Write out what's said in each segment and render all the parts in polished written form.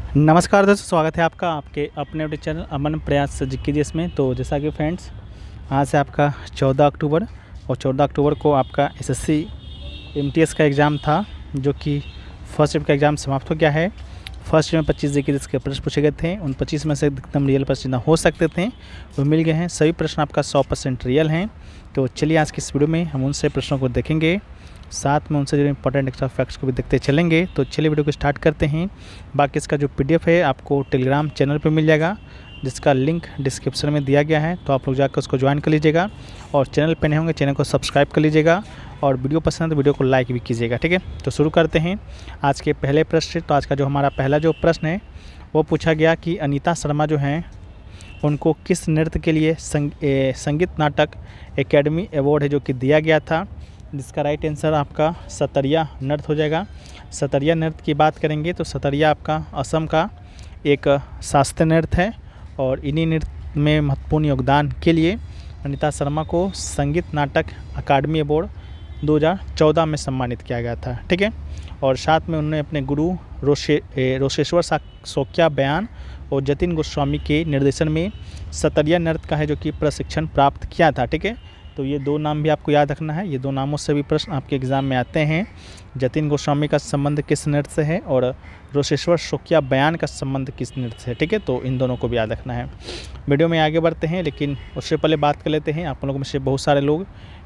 नमस्कार दोस्तों, स्वागत है आपका आपके अपने यूट्यूब चैनल अमन प्रयास जीकेजीएस में। तो जैसा कि फ्रेंड्स, आज से आपका 14 अक्टूबर और 14 अक्टूबर को आपका एसएससी एमटीएस का एग्ज़ाम था, जो कि फर्स्ट शिफ्ट का एग्ज़ाम समाप्त हो गया है। फर्स्ट में 25 जीकेजीएस के प्रश्न पूछे गए थे। उन 25 में से एकदम रियल प्रश्न हो सकते थे, वो मिल गए हैं। सभी प्रश्न आपका 100% रियल हैं। तो चलिए आज की इस वीडियो में हम उनसे प्रश्नों को देखेंगे, साथ में उनसे जो इंपॉर्टेंट एक्स्ट्रा फैक्ट्स को भी देखते चलेंगे। तो चलिए वीडियो को स्टार्ट करते हैं। बाकी इसका जो पीडीएफ है आपको टेलीग्राम चैनल पे मिल जाएगा, जिसका लिंक डिस्क्रिप्शन में दिया गया है। तो आप लोग जाकर उसको ज्वाइन कर लीजिएगा, और चैनल पे नहीं होंगे चैनल को सब्सक्राइब कर लीजिएगा, और वीडियो पसंद है तो वीडियो को लाइक भी कीजिएगा। ठीक है, तो शुरू करते हैं आज के पहले प्रश्न से। तो आज का जो हमारा पहला जो प्रश्न है वो पूछा गया कि अनीता शर्मा जो हैं उनको किस नृत्य के लिए संगीत नाटक एकेडमी अवार्ड है जो कि दिया गया था, जिसका राइट आंसर आपका सतरिया नृत्य हो जाएगा। सतरिया नृत्य की बात करेंगे तो सतरिया आपका असम का एक शास्त्रीय नृत्य है, और इन्हीं नृत्य में महत्वपूर्ण योगदान के लिए अनीता शर्मा को संगीत नाटक अकादमी अवार्ड 2014 में सम्मानित किया गया था। ठीक है, और साथ में उन्होंने अपने गुरु रोशेश्वर शोक्या बयान और जतिन गोस्वामी के निर्देशन में सतरिया नृत्य का है जो कि प्रशिक्षण प्राप्त किया था। ठीक है, तो ये दो नाम भी आपको याद रखना है। ये दो नामों से भी प्रश्न आपके एग्ज़ाम में आते हैं। जतिन गोस्वामी का संबंध किस नृत्य से है और रोशेश्वर शोक्या बयान का संबंध किस नृत्य से है। ठीक है, तो इन दोनों को भी याद रखना है। वीडियो में आगे बढ़ते हैं, लेकिन उससे पहले बात कर लेते हैं। आप लोगों में से बहुत सारे लोग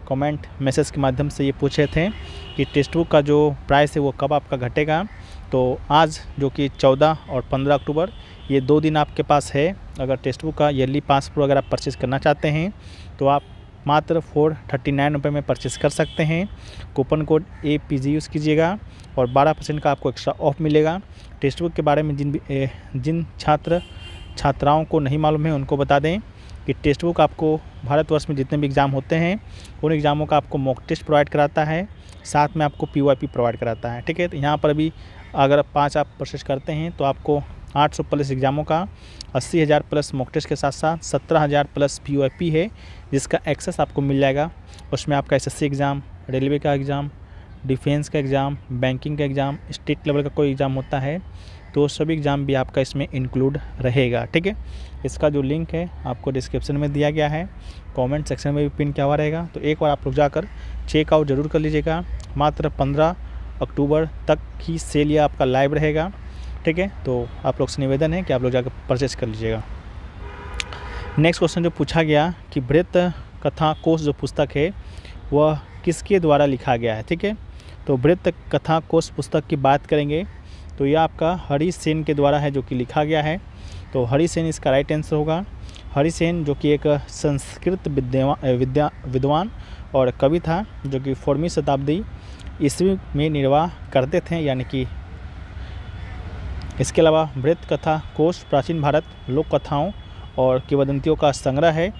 कमेंट मैसेज के माध्यम से ये पूछे थे कि टेक्स्ट बुक का जो प्राइस है वो कब आपका घटेगा। तो आज जो कि 14 और 15 अक्टूबर, ये 2 दिन आपके पास है। अगर टेक्स्ट बुक का ईयरली पास प्रो अगर आप परचेज़ करना चाहते हैं तो आप मात्र 439 रुपये में परचेज़ कर सकते हैं। कूपन कोड APG यूज़ कीजिएगा और 12% का आपको एक्स्ट्रा ऑफ मिलेगा। टेक्स्ट बुक के बारे में जिन छात्राओं को नहीं मालूम है उनको बता दें कि टेक्स्ट बुक आपको भारतवर्ष में जितने भी एग्ज़ाम होते हैं उन एग्ज़ामों का आपको मॉक टेस्ट प्रोवाइड कराता है, साथ में आपको PYP प्रोवाइड कराता है। ठीक है, तो यहाँ पर अभी अगर 5 आप परचेज करते हैं तो आपको 800 प्लस एग्ज़ामों का 80,000 प्लस मॉक टेस्ट के साथ साथ 17,000 प्लस PYP है, जिसका एक्सेस आपको मिल जाएगा। उसमें आपका SSC एग्ज़ाम, रेलवे का एग्ज़ाम, डिफेंस का एग्ज़ाम, बैंकिंग का एग्ज़ाम, स्टेट लेवल का कोई एग्ज़ाम होता है तो सभी एग्ज़ाम भी आपका इसमें इंक्लूड रहेगा। ठीक है, इसका जो लिंक है आपको डिस्क्रिप्शन में दिया गया है, कमेंट सेक्शन में भी पिन किया हुआ रहेगा। तो एक बार आप लोग जाकर चेकआउट ज़रूर कर लीजिएगा। मात्र 15 अक्टूबर तक ही सेल ये आपका लाइव रहेगा। ठीक है, तो आप लोग से निवेदन है कि आप लोग जाकर परचेस कर लीजिएगा। नेक्स्ट क्वेश्चन जो पूछा गया कि वृत्त कथा कोश जो पुस्तक है वह किसके द्वारा लिखा गया है। ठीक है, तो वृत्त कथा कोश पुस्तक की बात करेंगे तो यह आपका हरि सेन के द्वारा है जो कि लिखा गया है। तो हरि सेन इसका राइट आंसर होगा। हरि सेन जो कि एक संस्कृत विद्वान और कवि था, जो कि 4वीं शताब्दी ईस्वी में निर्वाह करते थे, यानी कि इसके अलावा वृत्त कथा कोश प्राचीन भारत लोक कथाओं और किंवदंतियों का संग्रह है।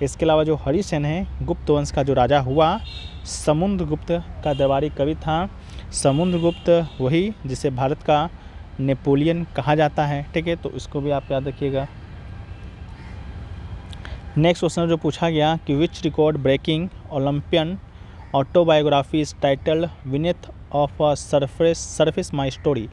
इसके अलावा जो हरि सेन है गुप्त वंश का जो राजा हुआ, समुद्रगुप्त का दरबारी कवि था। समुद्रगुप्त वही जिसे भारत का नेपोलियन कहा जाता है। ठीक है, तो इसको भी आप याद रखिएगा। नेक्स्ट क्वेश्चन जो पूछा गया कि which record breaking Olympian autobiography is titled beneath of a surface my story.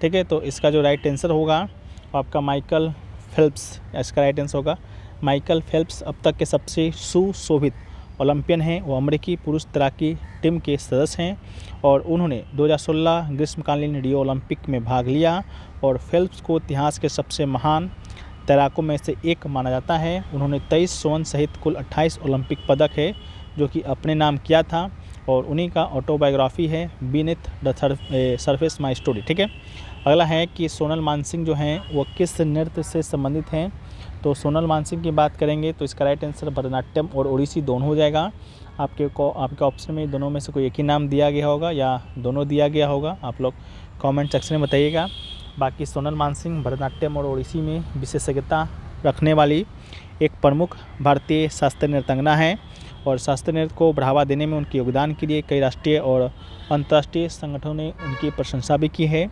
ठीक है, तो इसका जो राइट आंसर होगा आपका माइकल फेल्प्स, इसका राइट आंसर होगा। माइकल फेल्प्स अब तक के सबसे सुशोभित ओलंपियन हैं। वो अमेरिकी पुरुष तैराकी टीम के सदस्य हैं और उन्होंने 2016 ग्रीष्मकालीन रियो ओलंपिक में भाग लिया, और फेल्प्स को इतिहास के सबसे महान तैराकों में से एक माना जाता है। उन्होंने 23 स्वर्ण सहित कुल 28 ओलंपिक पदक है जो कि अपने नाम किया था, और उन्हीं का ऑटोबायोग्राफी है beneath the surface my story. ठीक है, अगला है कि सोनल मानसिंह जो हैं वो किस नृत्य से संबंधित हैं। तो सोनल मानसिंह की बात करेंगे तो इसका राइट आंसर भरतनाट्यम और ओडिसी दोनों हो जाएगा। आपके ऑप्शन में दोनों में से कोई एक ही नाम दिया गया होगा या दोनों दिया गया होगा, आप लोग कमेंट सेक्शन में बताइएगा। बाकी सोनल मानसिंह भरतनाट्यम और ओडिसी में विशेषज्ञता रखने वाली एक प्रमुख भारतीय शास्त्रीय नृत्यांगना है, और शास्त्रीय नृत्य को बढ़ावा देने में उनके योगदान के लिए कई राष्ट्रीय और अंतर्राष्ट्रीय संगठनों ने उनकी प्रशंसा भी की है।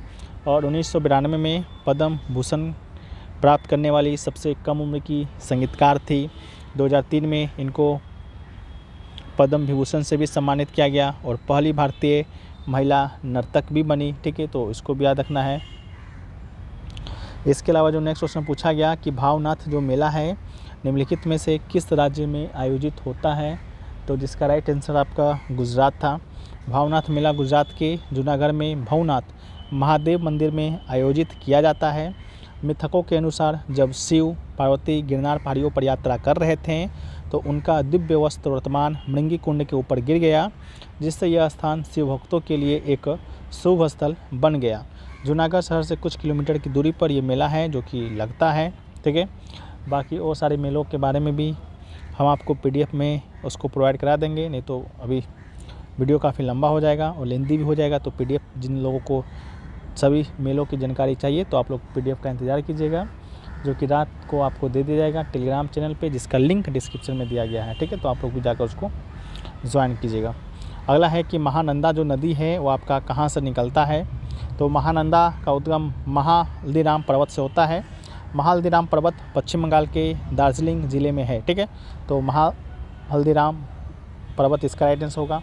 और 1992 में पद्म भूषण प्राप्त करने वाली सबसे कम उम्र की संगीतकार थी। 2003 में इनको पद्म विभूषण से भी सम्मानित किया गया, और पहली भारतीय महिला नर्तक भी बनी। ठीक है, तो इसको भी याद रखना है। इसके अलावा जो नेक्स्ट क्वेश्चन पूछा गया कि भावनाथ जो मेला है निम्नलिखित में से किस राज्य में आयोजित होता है, तो जिसका राइट आंसर आपका गुजरात था। भावनाथ मेला गुजरात के जूनागढ़ में भवनाथ महादेव मंदिर में आयोजित किया जाता है। मिथकों के अनुसार जब शिव पार्वती गिरनार पहाड़ियों पर यात्रा कर रहे थे तो उनका दिव्य वस्त्र वर्तमान मृंगी कुंड के ऊपर गिर गया, जिससे यह स्थान शिव भक्तों के लिए एक शुभ स्थल बन गया। जूनागढ़ शहर से कुछ किलोमीटर की दूरी पर यह मेला है जो कि लगता है। ठीक है, बाकी और सारे मेलों के बारे में भी हम आपको PDF में उसको प्रोवाइड करा देंगे, नहीं तो अभी वीडियो काफ़ी लंबा हो जाएगा और लेंदी भी हो जाएगा। तो PDF जिन लोगों को सभी मेलों की जानकारी चाहिए तो आप लोग PDF का इंतज़ार कीजिएगा, जो कि रात को आपको दे दिया जाएगा टेलीग्राम चैनल पे, जिसका लिंक डिस्क्रिप्शन में दिया गया है। ठीक है, तो आप लोग भी जाकर उसको ज्वाइन कीजिएगा। अगला है कि महानंदा जो नदी है वो आपका कहाँ से निकलता है, तो महानंदा का उद्गम महाहल्दीराम पर्वत से होता है। महाहल्दीराम पर्वत पश्चिम बंगाल के दार्जिलिंग ज़िले में है। ठीक है, तो महाहल्दीराम पर्वत इसका राइट आंसर होगा।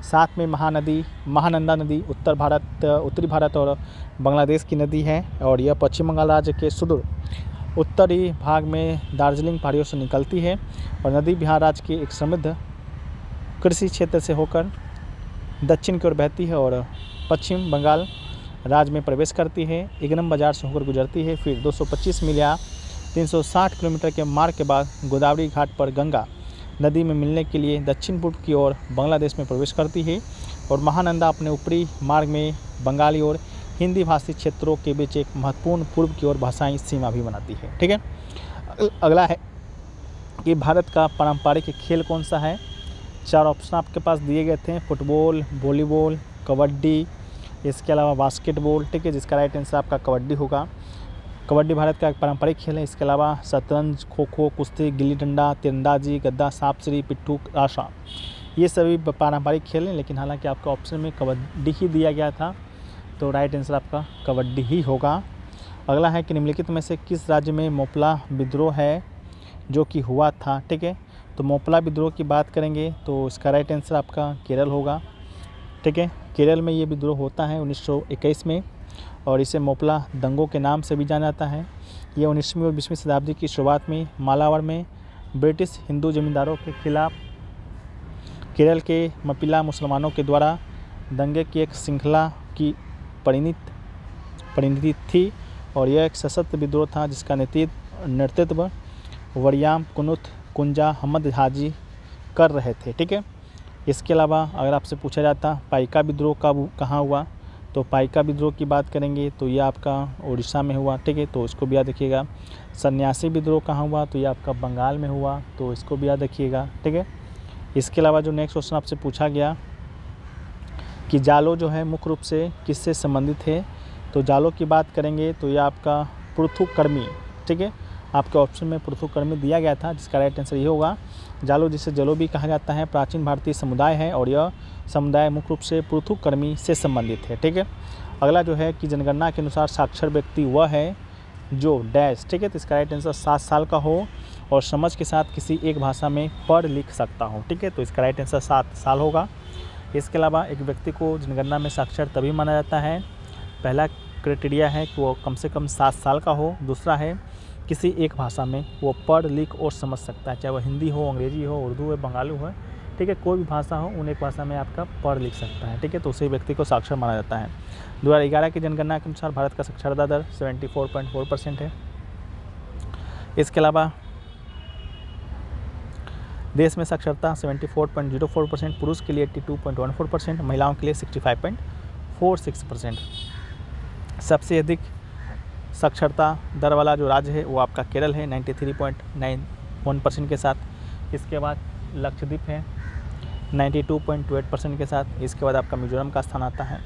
साथ में महानंदा नदी उत्तरी भारत और बांग्लादेश की नदी है और यह पश्चिम बंगाल राज्य के सुदूर उत्तरी भाग में दार्जिलिंग पहाड़ियों से निकलती है और नदी बिहार राज्य के एक समृद्ध कृषि क्षेत्र से होकर दक्षिण की ओर बहती है और पश्चिम बंगाल राज्य में प्रवेश करती है। इगनम बाजार से होकर गुजरती है, फिर 225 मील या 360 किलोमीटर के मार्ग के बाद गोदावरी घाट पर गंगा नदी में मिलने के लिए दक्षिण पूर्व की ओर बांग्लादेश में प्रवेश करती है और महानंदा अपने ऊपरी मार्ग में बंगाली और हिंदी भाषी क्षेत्रों के बीच एक महत्वपूर्ण पूर्व की ओर भाषाई सीमा भी बनाती है। ठीक है, अगला है कि भारत का पारंपरिक खेल कौन सा है। 4 ऑप्शन आपके पास दिए गए थे, फुटबॉल, वॉलीबॉल, कबड्डी, इसके अलावा बास्केटबॉल। ठीक है, जिसका राइट आंसर आपका कबड्डी होगा। कबड्डी भारत का एक पारंपरिक खेल है। इसके अलावा शतरंज, खो खो, कुश्ती, गिल्ली डंडा, तीरंदाजी, गद्दा, सांप सीढ़ी, पिट्ठू, राशा, ये सभी पारंपरिक खेल हैं, लेकिन हालांकि आपका ऑप्शन में कबड्डी ही दिया गया था, तो राइट आंसर आपका कबड्डी ही होगा। अगला है कि निम्नलिखित में से किस राज्य में मोपला विद्रोह है जो कि हुआ था। ठीक है, तो मोपला विद्रोह की बात करेंगे तो इसका राइट आंसर आपका केरल होगा। ठीक है, केरल में ये विद्रोह होता है 1921 में और इसे मोपला दंगों के नाम से भी जाना जाता है। ये 19वीं और 20वीं शताब्दी की शुरुआत में मालाबार में ब्रिटिश हिंदू जमींदारों के खिलाफ केरल के मपिला मुसलमानों के द्वारा दंगे की एक श्रृंखला की परिणति थी और यह एक सशक्त विद्रोह था जिसका नेतृत्व वरियाम कुनुत कुंजा अहमद हाजी कर रहे थे। ठीक है, इसके अलावा अगर आपसे पूछा जाता पाइका विद्रोह कब कहाँ हुआ, तो पाइका विद्रोह की बात करेंगे तो ये आपका उड़ीसा में हुआ। ठीक है, तो इसको भी याद रखिएगा। सन्यासी विद्रोह कहाँ हुआ, तो ये आपका बंगाल में हुआ, तो इसको भी याद रखिएगा। ठीक है, इसके अलावा जो नेक्स्ट क्वेश्चन आपसे पूछा गया कि जालो जो है मुख्य रूप से किससे संबंधित है, तो जालो की बात करेंगे तो ये आपका पृथुकर्मी। ठीक है, आपके ऑप्शन में पृथुकर्मी दिया गया था, जिसका राइट आंसर ये होगा। जालो जिसे जलो भी कहा जाता है प्राचीन भारतीय समुदाय है और यह समुदाय मुख्य रूप से पृथुकर्मी से संबंधित है। ठीक है, अगला जो है कि जनगणना के अनुसार साक्षर व्यक्ति वह है जो डैश। ठीक है, तो इसका राइट आंसर 7 साल का हो और समझ के साथ किसी एक भाषा में पढ़ लिख सकता हो। ठीक है, तो इसका राइट आंसर 7 साल होगा। इसके अलावा एक व्यक्ति को जनगणना में साक्षर तभी माना जाता है, पहला क्राइटेरिया है कि वो कम से कम 7 साल का हो, दूसरा है किसी एक भाषा में वो पढ़ लिख और समझ सकता है, चाहे वह हिंदी हो, अंग्रेजी हो, उर्दू हो, बंगाली हो। ठीक है, कोई भी भाषा हो उन एक भाषा में आपका पढ़ लिख सकता है। ठीक है, तो उसी व्यक्ति को साक्षर माना जाता है। 2011 की जनगणना के अनुसार भारत का साक्षरता दर 74.4% है। इसके अलावा देश में साक्षरता 74.04%, पुरुष के लिए 82.14%, महिलाओं के लिए 65.46%। सबसे अधिक साक्षरता दर वाला जो राज्य है वो आपका केरल है 93.91% के साथ। इसके बाद लक्षद्वीप है 92.28% के साथ। इसके बाद आपका मिजोरम का स्थान आता है।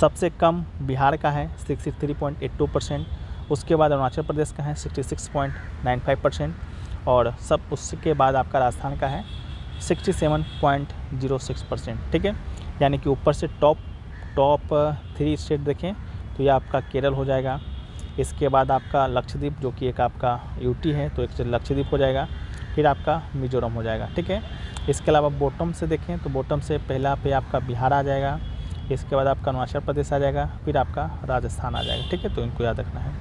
सबसे कम बिहार का है 63.82%। उसके बाद अरुणाचल प्रदेश का है 66.95% और सब उसके बाद आपका राजस्थान का है 67.06%। ठीक है, यानी कि ऊपर से टॉप 3 स्टेट देखें तो ये आपका केरल हो जाएगा। इसके बाद आपका लक्षद्वीप जो कि एक आपका यूटी है, तो एक लक्षद्वीप हो जाएगा, फिर आपका मिजोरम हो जाएगा। ठीक है, इसके अलावा बॉटम से देखें तो बॉटम से पहला पे आपका बिहार आ जाएगा, इसके बाद आपका अरुणाचल प्रदेश आ जाएगा, फिर आपका राजस्थान आ जाएगा। ठीक है, तो इनको याद रखना है।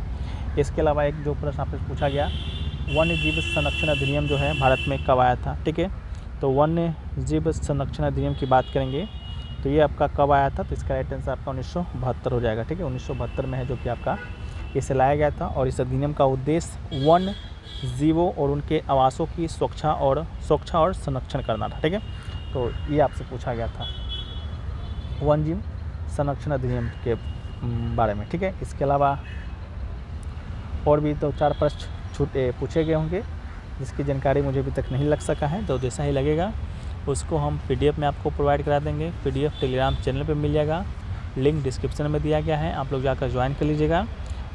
इसके अलावा एक जो प्रश्न आपसे पूछा गया, वन्य जीव संरक्षण अधिनियम जो है भारत में कब आया था, ठीक है। तो वन्य जीव संरक्षण अधिनियम की बात करेंगे तो ये आपका कब आया था, तो इसका राइट आंसर आपका 1972 हो जाएगा, ठीक है। 1972 में है जो कि आपका इसे लाया गया था। और इस अधिनियम का उद्देश्य वन्य जीवों और उनके आवासों की सुरक्षा और संरक्षण करना था, ठीक है। तो ये आपसे पूछा गया था वन्य जीव संरक्षण अधिनियम के बारे में, ठीक है। इसके अलावा और भी 2-4 प्रश्न पूछे गए होंगे जिसकी जानकारी मुझे अभी तक नहीं लग सका है। तो जैसा ही लगेगा उसको हम PDF में आपको प्रोवाइड करा देंगे। PDF टेलीग्राम चैनल पे मिल जाएगा, लिंक डिस्क्रिप्शन में दिया गया है, आप लोग जाकर ज्वाइन कर लीजिएगा।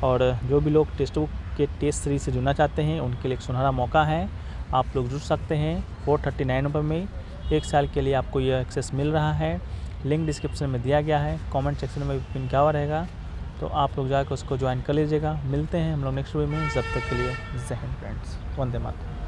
और जो भी लोग टेस्ट बुक के टेस्ट सीरीज से जुड़ना चाहते हैं उनके लिए एक सुनहरा मौका है, आप लोग जुड़ सकते हैं। 439 रुपये में 1 साल के लिए आपको यह एक्सेस मिल रहा है। लिंक डिस्क्रिप्शन में दिया गया है, कमेंट सेक्शन में पिन किया हुआ रहेगा, तो आप लोग जाकर उसको ज्वाइन कर लीजिएगा। मिलते हैं हम लोग नेक्स्ट वीडियो में, जब तक के लिए जय हिंद फ्रेंड्स, वंदे मातरम।